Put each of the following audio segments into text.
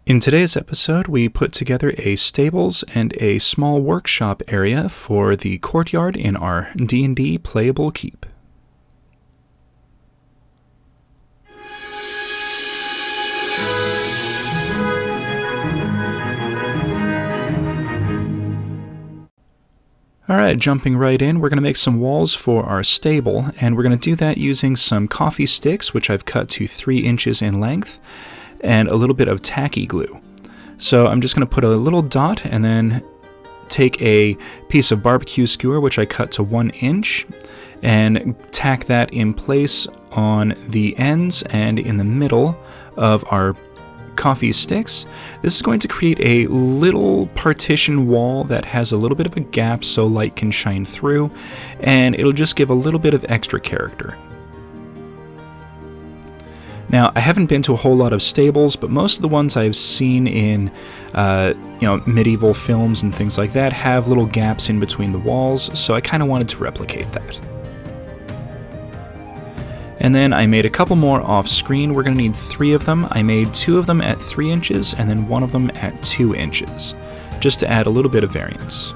In today's episode, we put together a stables and a small workshop area for the courtyard in our D&D playable keep. Alright, jumping right in, we're going to make some walls for our stable, and we're going to do that using some coffee sticks, which I've cut to 3 inches in length, and a little bit of tacky glue. So I'm just going to put a little dot and then take a piece of barbecue skewer, which I cut to 1 inch, and tack that in place on the ends and in the middle of our coffee sticks. This is going to create a little partition wall that has a little bit of a gap so light can shine through, and it'll just give a little bit of extra character. Now, I haven't been to a whole lot of stables, but most of the ones I've seen in medieval films and things like that have little gaps in between the walls, so I kind of wanted to replicate that. And then I made a couple more off screen. We're going to need 3 of them. I made 2 of them at 3 inches and then 1 of them at 2 inches, just to add a little bit of variance.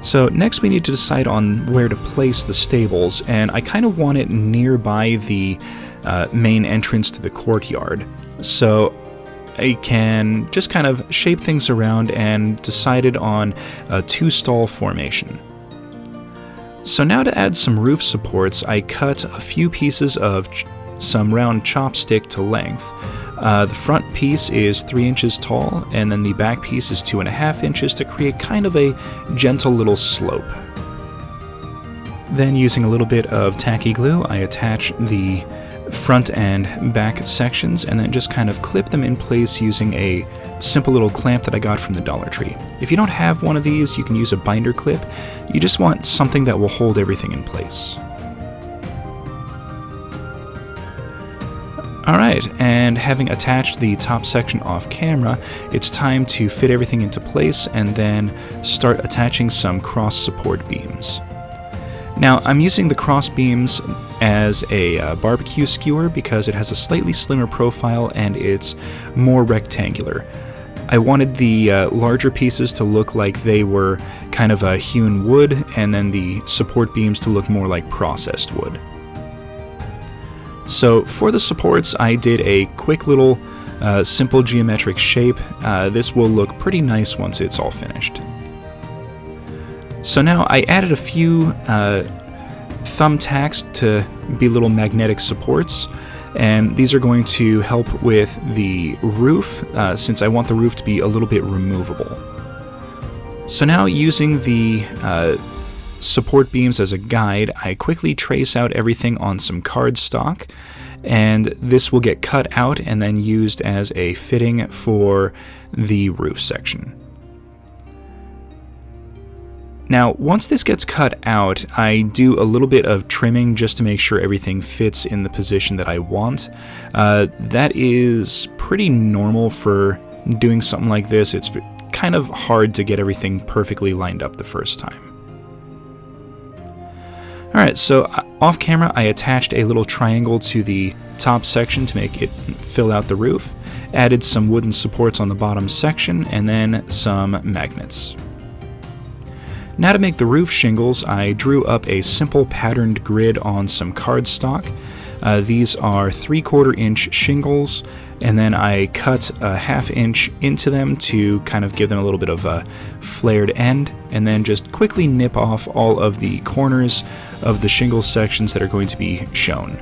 So next we need to decide on where to place the stables, and I kind of want it nearby the main entrance to the courtyard. So I can just kind of shape things around and decided on a 2-stall formation. So now to add some roof supports, I cut a few pieces of some round chopstick to length. The front piece is 3 inches tall, and then the back piece is 2.5 inches to create kind of a gentle little slope. Then using a little bit of tacky glue, I attach the front and back sections and then just kind of clip them in place using a simple little clamp that I got from the Dollar Tree. If you don't have one of these, you can use a binder clip. You just want something that will hold everything in place. Alright, and having attached the top section off camera, it's time to fit everything into place and then start attaching some cross support beams. Now, I'm using the cross beams as a barbecue skewer because it has a slightly slimmer profile and it's more rectangular. I wanted the larger pieces to look like they were kind of a hewn wood, and then the support beams to look more like processed wood. So for the supports, I did a quick little simple geometric shape. This will look pretty nice once it's all finished. So now I added a few thumbtacks to be little magnetic supports, and these are going to help with the roof since I want the roof to be a little bit removable. So now using the support beams as a guide, I quickly trace out everything on some cardstock, and this will get cut out and then used as a fitting for the roof section. Now, once this gets cut out, I do a little bit of trimming just to make sure everything fits in the position that I want. That is pretty normal for doing something like this. It's kind of hard to get everything perfectly lined up the first time. Alright, so off camera I attached a little triangle to the top section to make it fill out the roof, added some wooden supports on the bottom section, and then some magnets. Now to make the roof shingles, I drew up a simple patterned grid on some cardstock. These are 3/4 inch shingles, and then I cut a 1/2 inch into them to kind of give them a little bit of a flared end, and then just quickly nip off all of the corners of the shingle sections that are going to be shown.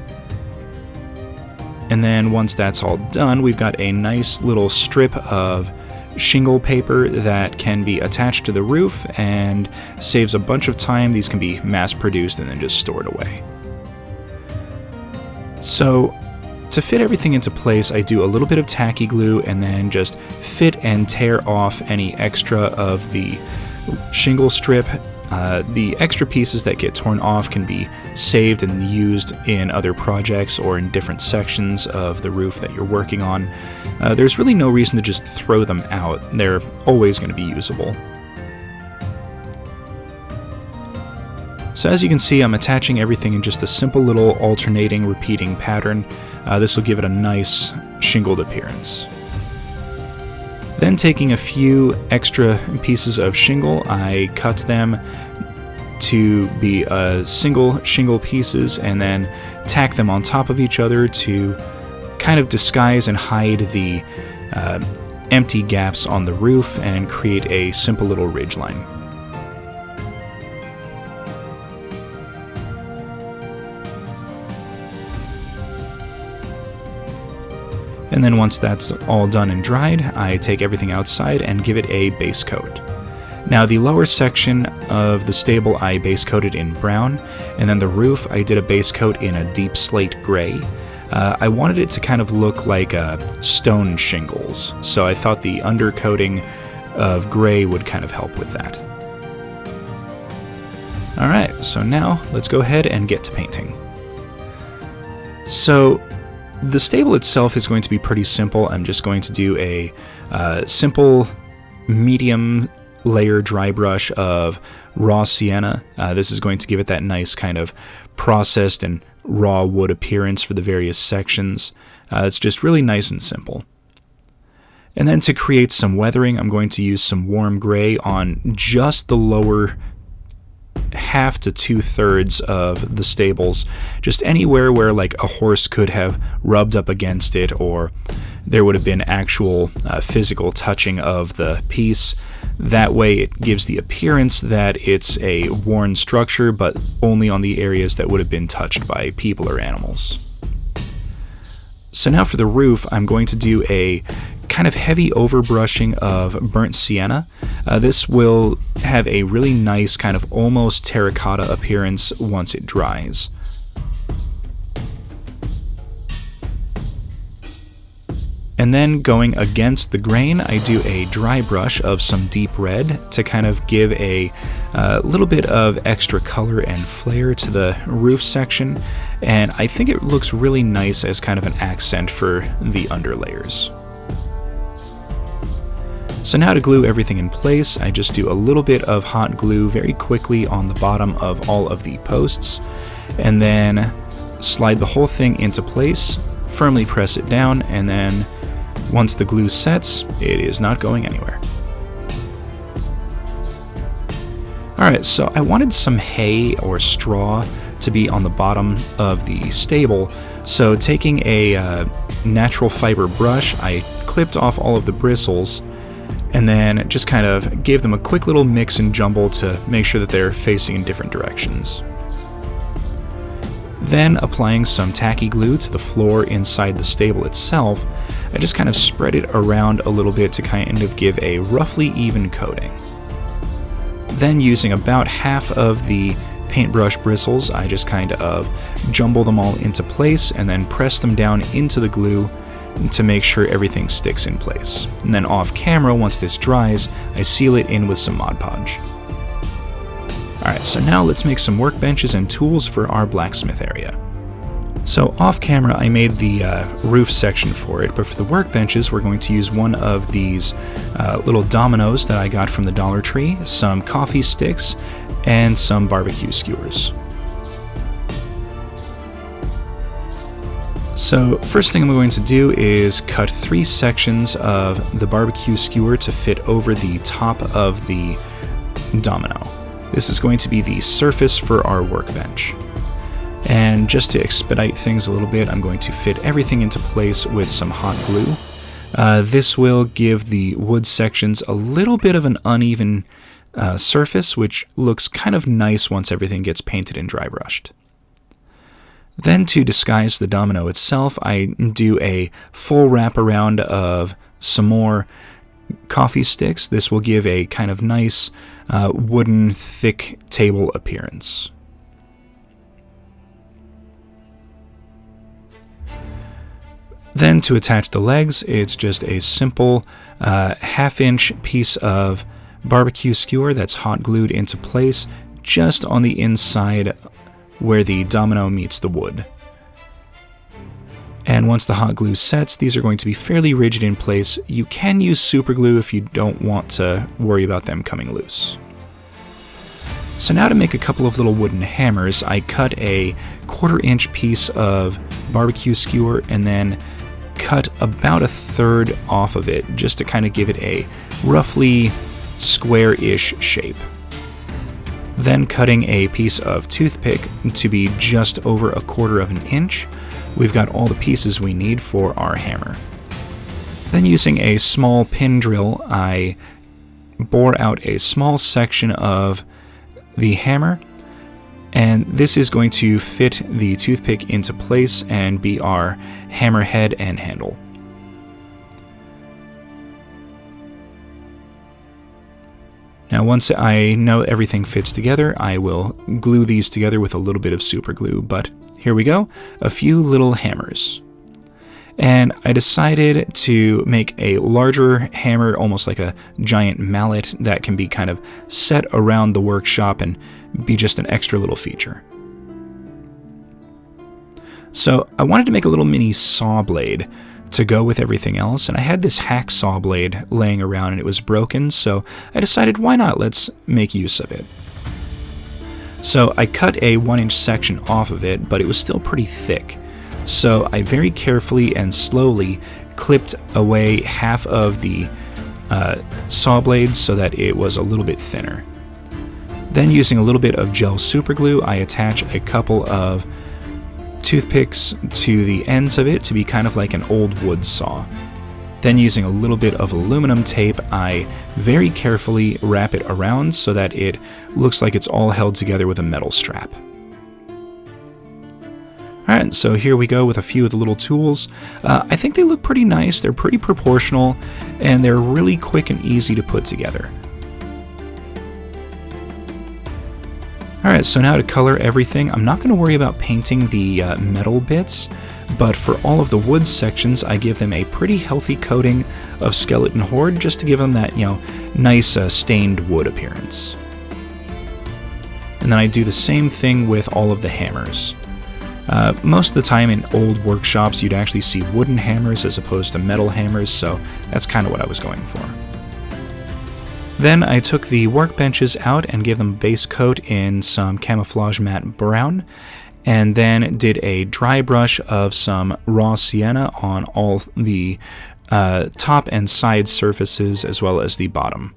And then once that's all done, we've got a nice little strip of shingle paper that can be attached to the roof and saves a bunch of time. These can be mass produced and then just stored away. So to fit everything into place, I do a little bit of tacky glue and then just fit and tear off any extra of the shingle strip. The extra pieces that get torn off can be saved and used in other projects or in different sections of the roof that you're working on. There's really no reason to just throw them out. They're always going to be usable. So as you can see, I'm attaching everything in just a simple little alternating repeating pattern. This will give it a nice shingled appearance. Then taking a few extra pieces of shingle, I cut them to be single shingle pieces and then tack them on top of each other to kind of disguise and hide the empty gaps on the roof and create a simple little ridgeline. And then once that's all done and dried, I take everything outside and give it a base coat. Now the lower section of the stable I base coated in brown, and then the roof I did a base coat in a deep slate gray. I wanted it to kind of look like stone shingles, so I thought the undercoating of gray would kind of help with that. Alright, so now let's go ahead and get to painting. So the stable itself is going to be pretty simple. I'm just going to do a simple medium layer dry brush of raw sienna. This is going to give it that nice kind of processed and raw wood appearance for the various sections. It's just really nice and simple. And then to create some weathering, I'm going to use some warm gray on just the lower half to 2/3 of the stables, just anywhere where like a horse could have rubbed up against it or there would have been actual physical touching of the piece. That way it gives the appearance that it's a worn structure, but only on the areas that would have been touched by people or animals. So now for the roof, I'm going to do a kind of heavy overbrushing of burnt sienna. This will have a really nice kind of almost terracotta appearance once it dries. And then going against the grain, I do a dry brush of some deep red to kind of give a little bit of extra color and flair to the roof section, and I think it looks really nice as kind of an accent for the underlayers. So now to glue everything in place, I just do a little bit of hot glue very quickly on the bottom of all of the posts, and then slide the whole thing into place, firmly press it down, and then once the glue sets, it is not going anywhere. Alright, so I wanted some hay or straw to be on the bottom of the stable, so taking a natural fiber brush, I clipped off all of the bristles and then just kind of gave them a quick little mix and jumble to make sure that they're facing in different directions. Then, applying some tacky glue to the floor inside the stable itself, I just kind of spread it around a little bit to kind of give a roughly even coating. Then, using about half of the paintbrush bristles, I just kind of jumble them all into place and then press them down into the glue to make sure everything sticks in place. And then off camera, once this dries, I seal it in with some Mod Podge. Alright, so now let's make some workbenches and tools for our blacksmith area. So off camera I made the roof section for it, but for the workbenches we're going to use one of these little dominoes that I got from the Dollar Tree, some coffee sticks, and some barbecue skewers. So first thing I'm going to do is cut 3 sections of the barbecue skewer to fit over the top of the domino. This is going to be the surface for our workbench. And just to expedite things a little bit, I'm going to fit everything into place with some hot glue. This will give the wood sections a little bit of an uneven surface, which looks kind of nice once everything gets painted and dry brushed. Then to disguise the domino itself, I do a full wraparound of some more coffee sticks. This will give a kind of nice wooden thick table appearance. Then to attach the legs, it's just a simple half-inch piece of barbecue skewer that's hot glued into place just on the inside where the domino meets the wood. And once the hot glue sets, these are going to be fairly rigid in place. You can use super glue if you don't want to worry about them coming loose. So now to make a couple of little wooden hammers, I cut a 1/4 inch piece of barbecue skewer and then cut about a third off of it just to kind of give it a roughly square-ish shape. Then cutting a piece of toothpick to be just over 1/4 of an inch, we've got all the pieces we need for our hammer. Then using a small pin drill, I bore out a small section of the hammer, and this is going to fit the toothpick into place and be our hammer head and handle. Now once I know everything fits together, I will glue these together with a little bit of super glue, but here we go, a few little hammers. And I decided to make a larger hammer, almost like a giant mallet that can be kind of set around the workshop and be just an extra little feature. So I wanted to make a little mini saw blade to go with everything else, and I had this hacksaw blade laying around and it was broken, so I decided why not, let's make use of it. So I cut a 1-inch section off of it, but it was still pretty thick. So I very carefully and slowly clipped away half of the saw blade so that it was a little bit thinner. Then using a little bit of gel super glue, I attach a couple of toothpicks to the ends of it to be kind of like an old wood saw. Then using a little bit of aluminum tape, I very carefully wrap it around so that it looks like it's all held together with a metal strap. Alright, so here we go with a few of the little tools. I think they look pretty nice, they're pretty proportional, and they're really quick and easy to put together. Alright, so now to color everything, I'm not going to worry about painting the metal bits, but for all of the wood sections, I give them a pretty healthy coating of skeleton horde just to give them that, nice stained wood appearance. And then I do the same thing with all of the hammers. Most of the time in old workshops, you'd actually see wooden hammers as opposed to metal hammers, so that's kind of what I was going for. Then I took the workbenches out and gave them a base coat in some camouflage matte brown, and then did a dry brush of some raw sienna on all the top and side surfaces as well as the bottom.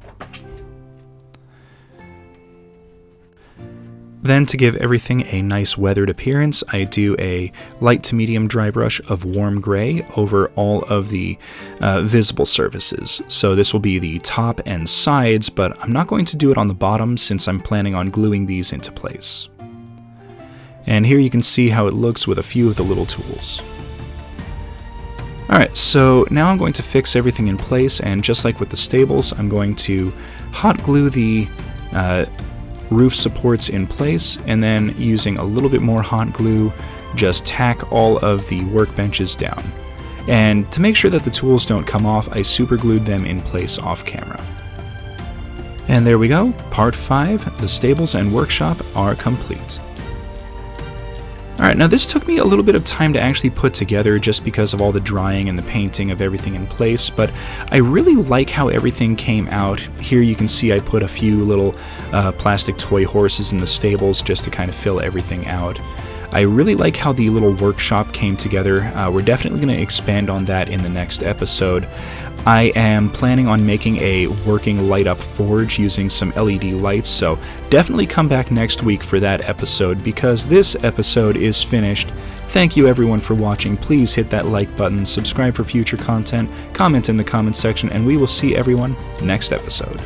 Then to give everything a nice weathered appearance, I do a light to medium dry brush of warm gray over all of the visible surfaces. So this will be the top and sides, but I'm not going to do it on the bottom since I'm planning on gluing these into place. And here you can see how it looks with a few of the little tools. Alright, so now I'm going to fix everything in place, and just like with the stables, I'm going to hot glue the roof supports in place, and then using a little bit more hot glue, just tack all of the workbenches down. And to make sure that the tools don't come off, I super glued them in place off camera. And there we go, part 5, the stables and workshop are complete. Alright, now this took me a little bit of time to actually put together just because of all the drying and the painting of everything in place, but I really like how everything came out. Here you can see I put a few little plastic toy horses in the stables just to kind of fill everything out. I really like how the little workshop came together. We're definitely going to expand on that in the next episode. I am planning on making a working light-up forge using some LED lights, so definitely come back next week for that episode, because this episode is finished. Thank you everyone for watching. Please hit that like button, subscribe for future content, comment in the comments section, and we will see everyone next episode.